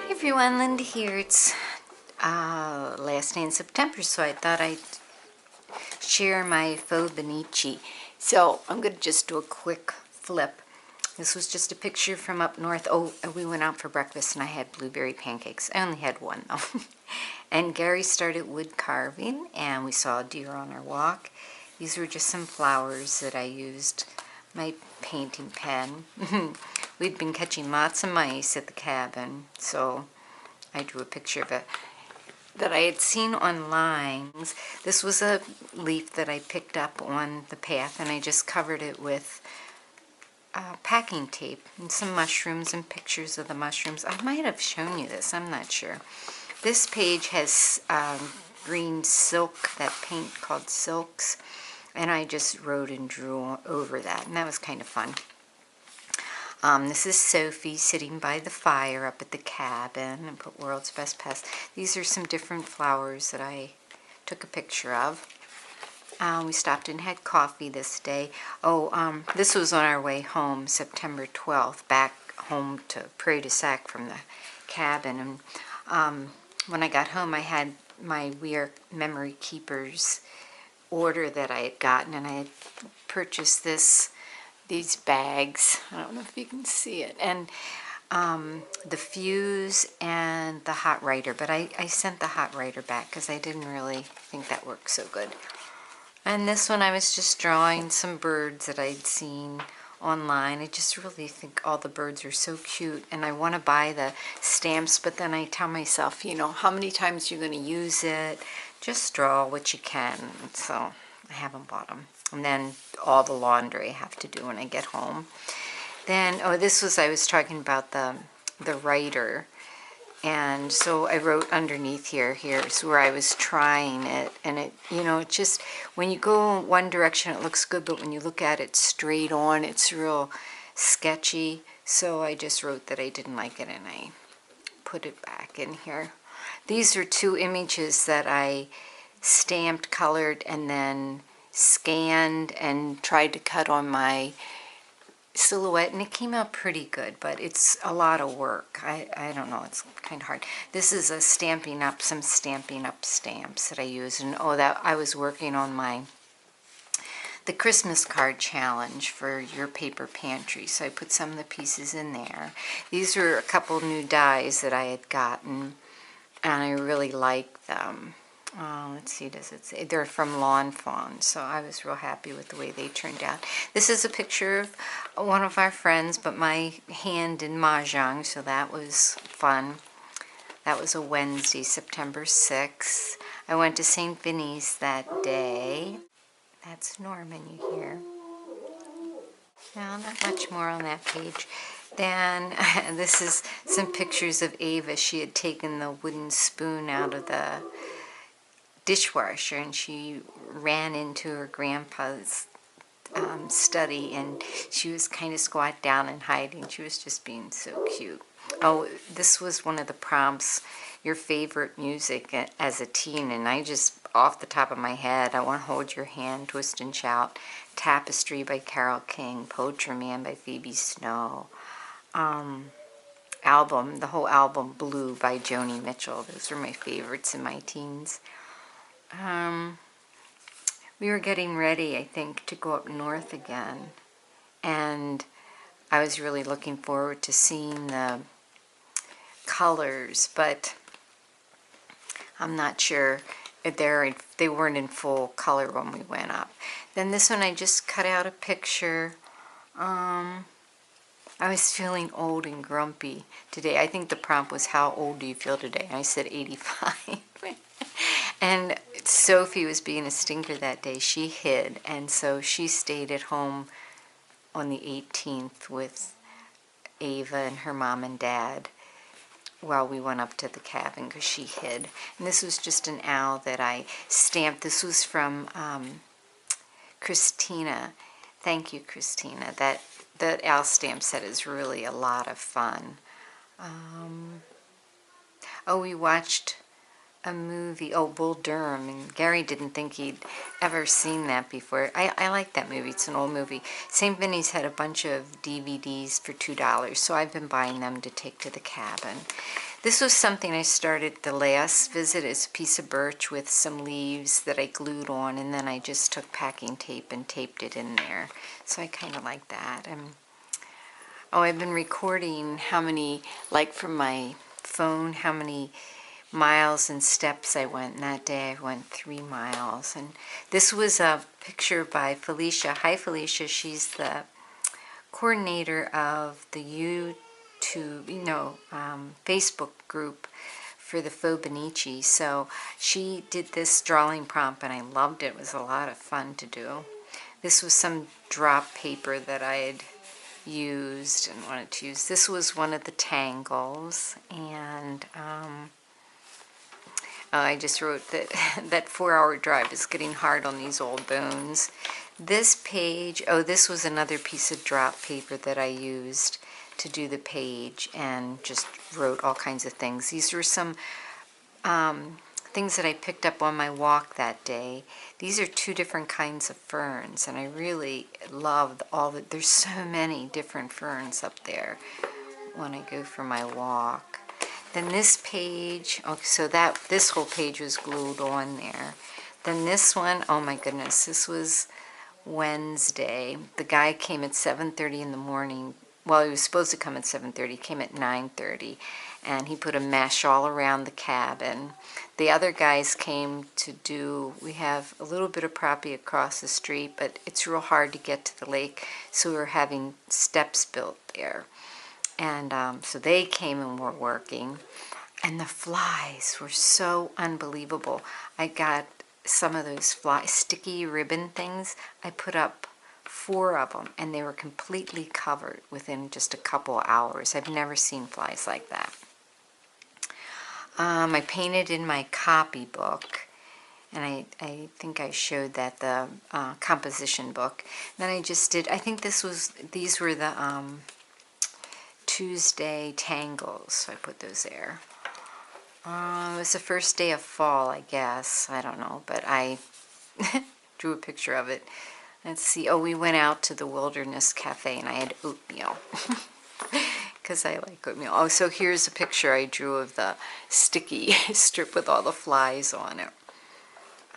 Hey everyone, Linda here. It's last day in September, so I thought I'd share my Fauxbonichi. So I'm going to just do a quick flip. This was just a picture from up north. Oh, we went out for breakfast and I had blueberry pancakes. I only had one though. And Gary started wood carving and we saw a deer on our walk. These were just some flowers that I used my painting pen. We'd been catching lots of mice at the cabin, so I drew a picture of it that I had seen online. This was a leaf that I picked up on the path and I just covered it with packing tape and some mushrooms and pictures of the mushrooms. I might have shown you this, I'm not sure. This page has green silk, that paint called silks, and I just wrote and drew over that, and that was kind of fun. This is Sophie sitting by the fire up at the cabin and put World's Best Pest. These are some different flowers that I took a picture of. We stopped and had coffee this day. This was on our way home, September 12th, back home to Prairie du Sac from the cabin. And when I got home, I had my We Are Memory Keepers order that I had gotten, and I had purchased these bags. I don't know if you can see it. And the fuse and the hot writer, but I sent the hot writer back because I didn't really think that worked so good. And this one I was just drawing some birds that I'd seen online. I just really think all the birds are so cute, and I want to buy the stamps, but then I tell myself, you know, how many times you're going to use it? Just draw what you can. So I haven't bought them. And then all the laundry I have to do when I get home. Then, this was, I was talking about the writer. And so I wrote underneath here's where I was trying it. And it, you know, it just, when you go one direction it looks good, but when you look at it straight on, it's real sketchy. So I just wrote that I didn't like it and I put it back in here. These are two images that I stamped, colored, and then scanned and tried to cut on my silhouette, and it came out pretty good, but it's a lot of work. I don't know, it's kind of hard. This is a Stampin' Up, some Stampin' Up stamps that I used, and that I was working on the Christmas card challenge for Your Paper Pantry, so I put some of the pieces in there. These were a couple new dies that I had gotten, and I really like them. Let's see, does it say? They're from Lawn Fawn, so I was real happy with the way they turned out. This is a picture of one of our friends, but my hand in Mahjong, so that was fun. That was a Wednesday, September 6th. I went to St. Vinny's that day. That's Norman you hear. No, not much more on that page. Then this is some pictures of Ava. She had taken the wooden spoon out of the dishwasher and she ran into her grandpa's study, and she was kind of squat down and hiding. She was just being so cute. Oh, this was one of the prompts, your favorite music as a teen, and I just, off the top of my head, I Want to Hold Your Hand, Twist and Shout, Tapestry by Carole King, Poetry Man by Phoebe Snow, the whole album Blue by Joni Mitchell. Those were my favorites in my teens. We were getting ready, I think, to go up north again, and I was really looking forward to seeing the colors, but I'm not sure if they weren't in full color when we went up. Then this one I just cut out a picture. I was feeling old and grumpy today. I think the prompt was, how old do you feel today? And I said 85. And Sophie was being a stinker that day. She hid, and so she stayed at home on the 18th with Ava and her mom and dad while we went up to the cabin because she hid. And this was just an owl that I stamped. This was from Christina. Thank you, Christina. That owl stamp set is really a lot of fun. We watched a movie, Bull Durham, and Gary didn't think he'd ever seen that before. I like that movie. It's an old movie. St. Vinny's had a bunch of DVDs for $2, so I've been buying them to take to the cabin. This was something I started the last visit. It's a piece of birch with some leaves that I glued on, and then I just took packing tape and taped it in there. So I kind of like that. Oh, I've been recording how many, like from my phone, how many miles and steps I went. And that day I went 3 miles. And this was a picture by Felicia. Hi, Felicia. She's the coordinator of the Facebook group for the Fauxbonichi. So she did this drawing prompt and I loved it. It was a lot of fun to do. This was some drop paper that I had used and wanted to use. This was one of the tangles, and I just wrote that that 4-hour drive is getting hard on these old bones. This page, oh, this was another piece of drop paper that I used to do the page and just wrote all kinds of things. These were some things that I picked up on my walk that day. These are 2 different kinds of ferns, and I really loved there's so many different ferns up there when I go for my walk. Then this page, oh, so this whole page was glued on there. Then this one, oh my goodness, this was Wednesday. The guy came at 7:30 in the morning. Well, he was supposed to come at 7:30, came at 9:30, and he put a mesh all around the cabin. The other guys came to do, we have a little bit of property across the street, but it's real hard to get to the lake, so we were having steps built there. And so they came and were working, and the flies were so unbelievable. I got some of those sticky ribbon things. I put up 4 of them, and they were completely covered within just a couple hours. I've never seen flies like that. I painted in my copybook, and I think I showed that, the composition book. Then I just did, I think these were the Tuesday tangles, so I put those there. It was the first day of fall, I guess. I don't know, but I drew a picture of it. Let's see. Oh, we went out to the Wilderness Cafe, and I had oatmeal because I like oatmeal. Oh, so here's a picture I drew of the sticky strip with all the flies on it.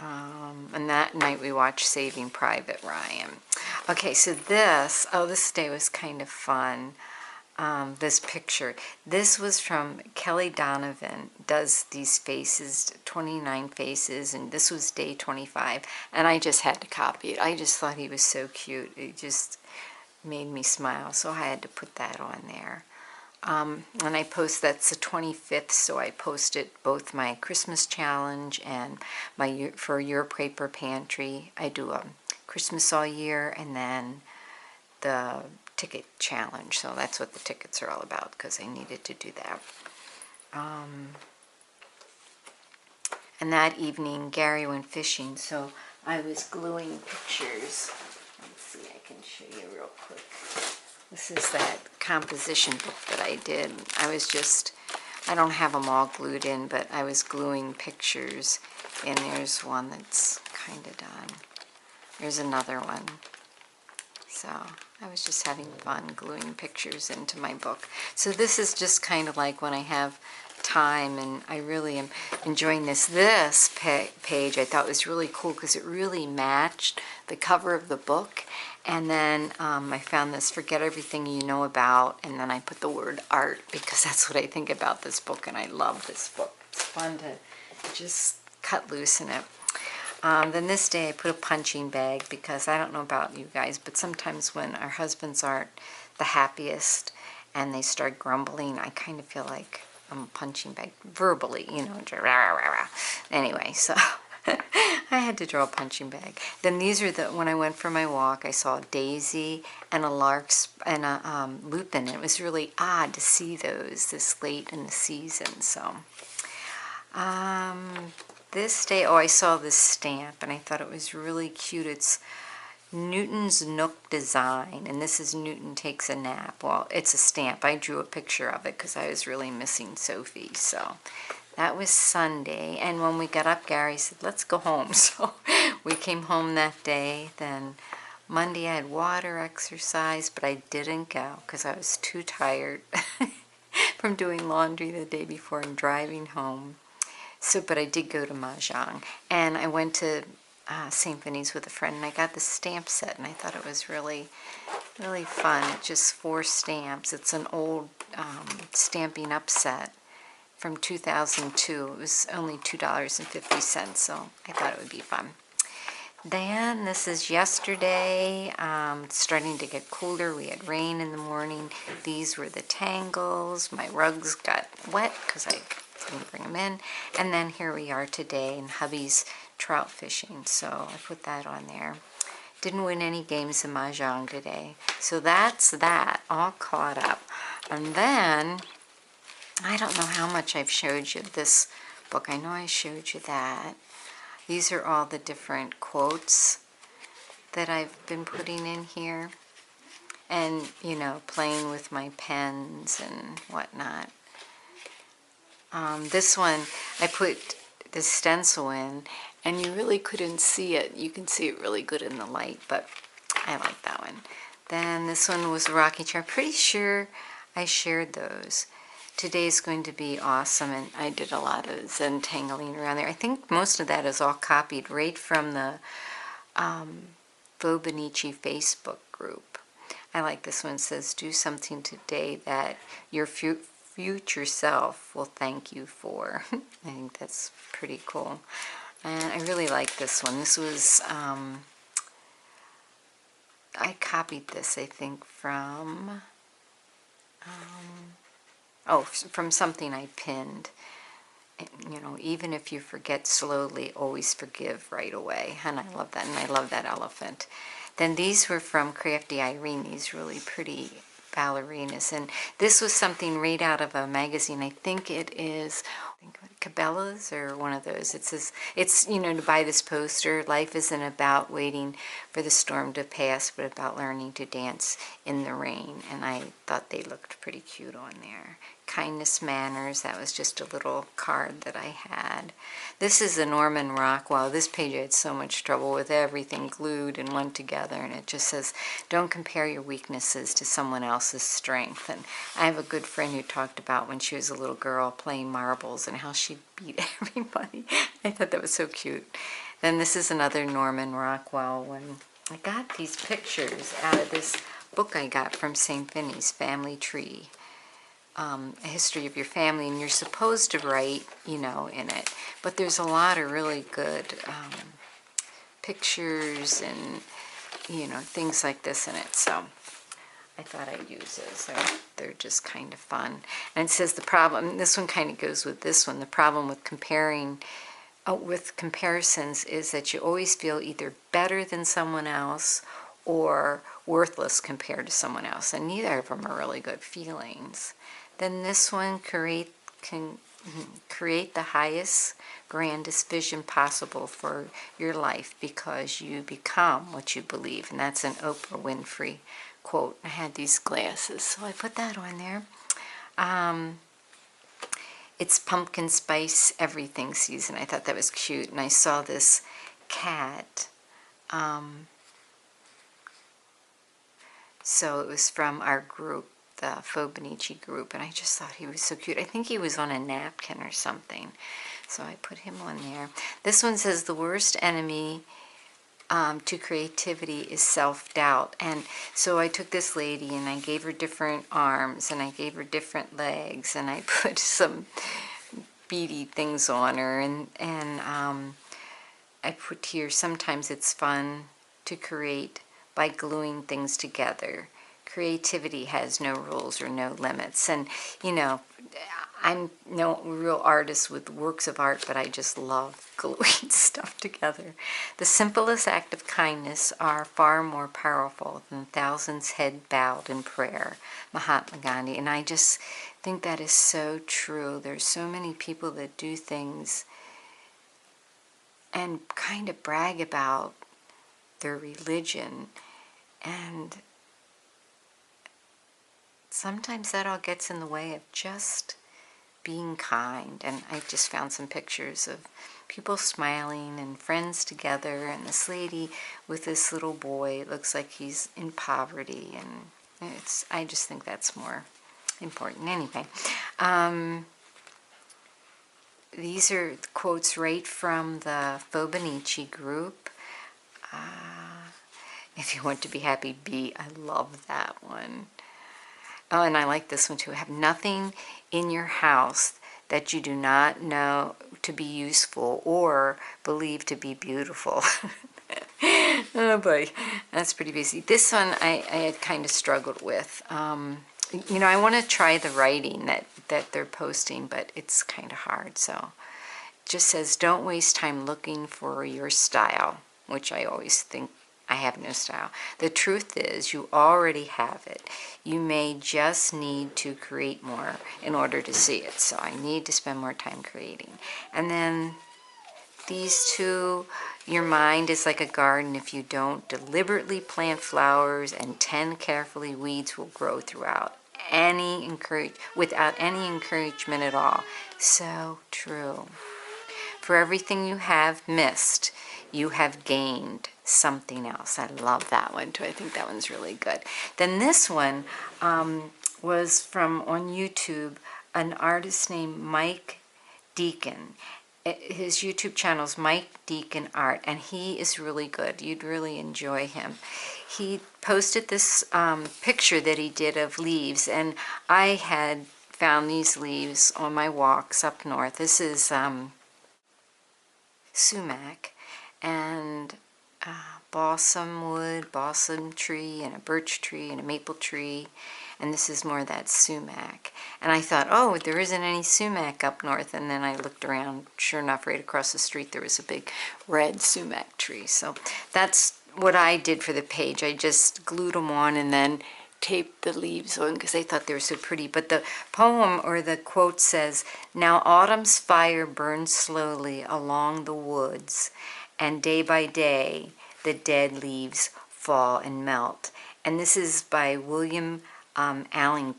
And that night we watched Saving Private Ryan. Okay, so this day was kind of fun. This picture. This was from Kelly Donovan, does these faces, 29 faces, and this was day 25, and I just had to copy it. I just thought he was so cute. It just made me smile, so I had to put that on there. And I that's the 25th, so I posted both my Christmas challenge and for Your Paper Pantry. I do a Christmas all year, and then the ticket challenge, so that's what the tickets are all about, because I needed to do that. And that evening Gary went fishing, so I was gluing pictures. Let's see, I can show you real quick. This is that composition book that I did. I don't have them all glued in, but I was gluing pictures, and there's one that's kind of done. There's another one. So I was just having fun gluing pictures into my book. So this is just kind of like when I have time, and I really am enjoying this. This page I thought was really cool because it really matched the cover of the book. And then I found this Forget Everything You Know About, and then I put the word art because that's what I think about this book, and I love this book. It's fun to just cut loose in it. Then this day I put a punching bag because I don't know about you guys, but sometimes when our husbands aren't the happiest and they start grumbling, I kind of feel like I'm a punching bag verbally, Anyway, so I had to draw a punching bag. Then these are when I went for my walk, I saw a daisy and a lark's and a lupin. It was really odd to see those this late in the season. So this day, I saw this stamp, and I thought it was really cute. It's Newton's Nook Design, and this is Newton Takes a Nap. Well, it's a stamp. I drew a picture of it because I was really missing Sophie. So that was Sunday, and when we got up, Gary said, let's go home. So we came home that day. Then Monday I had water exercise, but I didn't go because I was too tired. from doing laundry the day before and driving home. So, but I did go to Mahjong, and I went to St. Vinny's with a friend, and I got the stamp set, and I thought it was really, really fun. Just 4 stamps. It's an old Stampin' Up set from 2002. It was only $2.50, so I thought it would be fun. Then this is yesterday. It's starting to get colder. We had rain in the morning. These were the tangles. My rugs got wet because I didn't bring them in. And then here we are today in hubby's trout fishing. So I put that on there. Didn't win any games of Mahjong today. So that's that, all caught up. And then, I don't know how much I've showed you this book. I know I showed you that. These are all the different quotes that I've been putting in here. And, you know, playing with my pens and whatnot. This one, I put the stencil in, and you really couldn't see it. You can see it really good in the light, but I like that one. Then this one was a rocking chair. I'm pretty sure I shared those. Today's going to be awesome, and I did a lot of Zentangling around there. I think most of that is all copied right from the Fauxbonichi Facebook group. I like this one. It says, do something today that your future self will thank you for. I think that's pretty cool. And I really like this one. This was, I copied this, I think, from, from something I pinned. You know, even if you forget slowly, always forgive right away. And I love that, and I love that elephant. Then these were from Crafty Irene, these really pretty ballerinas. And this was something right out of a magazine. I think it is Cabela's or one of those. It says, it's, you know, to buy this poster, life isn't about waiting for the storm to pass, but about learning to dance in the rain. And I thought they looked pretty cute on there. Kindness Manners, that was just a little card that I had. This is the Norman Rockwell. This page I had so much trouble with everything glued and went together, and it just says, don't compare your weaknesses to someone else's strength. And I have a good friend who talked about when she was a little girl playing marbles and how she beat everybody. I thought that was so cute. Then this is another Norman Rockwell one. I got these pictures out of this book I got from St. Vinny's, Family Tree. A history of your family, and you're supposed to write, you know, in it. But there's a lot of really good pictures and, you know, things like this in it. So I thought I'd use those. They're just kind of fun. And it says the problem, this one kind of goes with this one, the problem with with comparisons is that you always feel either better than someone else or worthless compared to someone else. And neither of them are really good feelings. Then this one, create the highest, grandest vision possible for your life because you become what you believe. And that's an Oprah Winfrey quote. I had these glasses, so I put that on there. It's pumpkin spice everything season. I thought that was cute. And I saw this cat. So it was from our group, the Fauxbonichi group, and I just thought he was so cute. I think he was on a napkin or something, so I put him on there. This one says the worst enemy to creativity is self-doubt. And so I took this lady and I gave her different arms and I gave her different legs and I put some beady things on her, and I put here, sometimes it's fun to create by gluing things together. Creativity has no rules or no limits. And, you know, I'm no real artist with works of art, but I just love gluing stuff together. The simplest act of kindness are far more powerful than thousands head bowed in prayer. Mahatma Gandhi. And I just think that is so true. There's so many people that do things and kind of brag about their religion, and sometimes that all gets in the way of just being kind. And I just found some pictures of people smiling and friends together, and this lady with this little boy, it looks like he's in poverty, and I just think that's more important anyway. These are quotes right from the Fauxbonichi group. If you want to be happy, be. I love that one. Oh, and I like this one too. Have nothing in your house that you do not know to be useful or believe to be beautiful. Oh boy, that's pretty basic. This one I had kind of struggled with. You know, I want to try the writing that they're posting, but it's kind of hard. So it just says, don't waste time looking for your style, which I always think I have no style. The truth is, you already have it. You may just need to create more in order to see it. So I need to spend more time creating. And then these two, your mind is like a garden. If you don't deliberately plant flowers and tend carefully, weeds will grow without any encouragement at all. So true. For everything you have missed, you have gained something else. I love that one too. I think that one's really good. Then this one was from on YouTube, an artist named Mike Deacon. His YouTube channel is Mike Deacon Art, and he is really good. You'd really enjoy him. He posted this picture that he did of leaves, and I had found these leaves on my walks up north. This is sumac and balsam wood, balsam tree, and a birch tree, and a maple tree, and this is more of that sumac. And I thought, oh, there isn't any sumac up north, and then I looked around. Sure enough, right across the street there was a big red sumac tree. So that's what I did for the page. I just glued them on and then taped the leaves on because I thought they were so pretty. But the poem or the quote says, now autumn's fire burns slowly along the woods, and day by day the dead leaves fall and melt. And this is by William Allingham,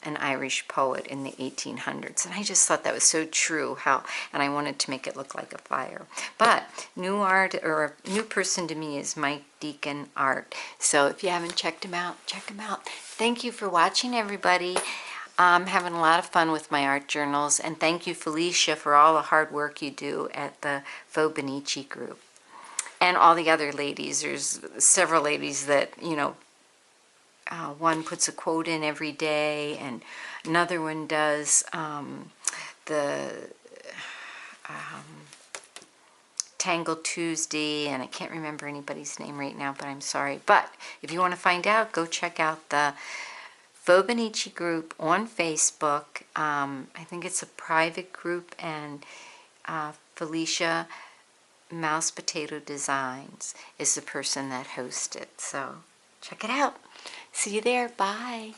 an Irish poet in the 1800s. And I just thought that was so true, and I wanted to make it look like a fire. But new art, or a new person to me, is Mike Deacon Art. So if you haven't checked him out, check him out. Thank you for watching, everybody. I'm having a lot of fun with my art journals, and thank you, Felicia, for all the hard work you do at the Fauxbonichi group. And all the other ladies. There's several ladies that, you know, one puts a quote in every day, and another one does the Tangle Tuesday, and I can't remember anybody's name right now, but I'm sorry. But if you want to find out, go check out the Fauxbonichi group on Facebook. I think it's a private group, and Felicia Mouse Potato Designs is the person that hosts it. So check it out. See you there. Bye.